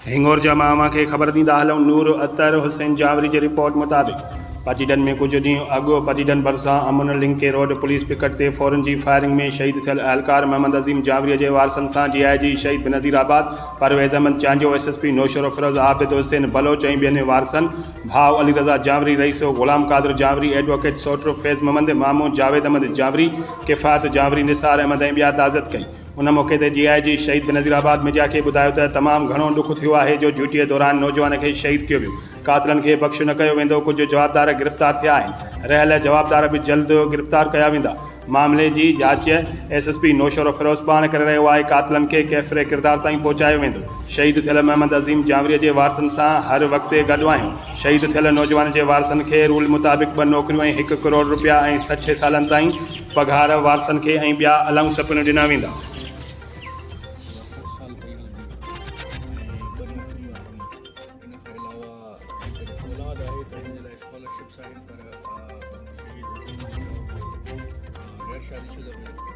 हिंगोर जा मामा के ख़बर ॾींदा हलूं। नूर अतर हुसैन जावरी जी रिपोर्ट मुताबिक़ पटीडन में कुछ ॾींहुं अॻु पटीडन भरिसां अमन लिंके रोड पुलिस पिकट ते फौरन जी फायरिंग में शहीद थियल अहलकार मोहम्मद अज़ीम जावरी जे वारसनि सां DIG शहीद बेनज़ीराबाद परवेज़ अहमद चांजो SSP नौशर फिरोज़ आबिद हुसैन बलोच ऐं ॿियनि वारसनि भाउ अली रज़ा जावरी रईसो ग़ुलाम कादिर जावरी एडवोकेट सोटरो फैज़ मोहम्मद मामू जावेद अहमद जावरी किफ़ायत जावरी निसार अहमद ऐं ॿिया ताज़त कई। उन मौक़े ते DIG शहीद बेनज़ीराबाद मीडिया खे ॿुधायो त तमामु घणो ॾुख थियो आहे जो ड्यूटीअ दौरान नौजवान खे शहीद कयो वियो। कातिलनि खे बख़्श न कयो वेंदो। कुझु जवाबदार गिरफ़्तार थिया आहिनि। रहियल जवाबदार बि जल्द गिरफ़्तार कया वेंदा। मामले जी जांच SSP नौशर फिरोज़ पाण करे रहियो आहे। कातिलनि खे कैफ़रे किरदार ताईं पहुचायो वेंदो। शहीद थियल मोहम्मद अज़ीम जावरीअ जे वारसनि सां हर वक़्तु गॾु आहियूं। शहीद थियल नौजवान जे वारसनि खे रूल मुताबिक़ 2 नौकरियूं ऐं 1 करोड़ रुपया ऐं 60 सालनि ताईं पघार वारसनि खे ऐं ॿिया अलाउंस पिणु ॾिना वेंदा। शादीशुदा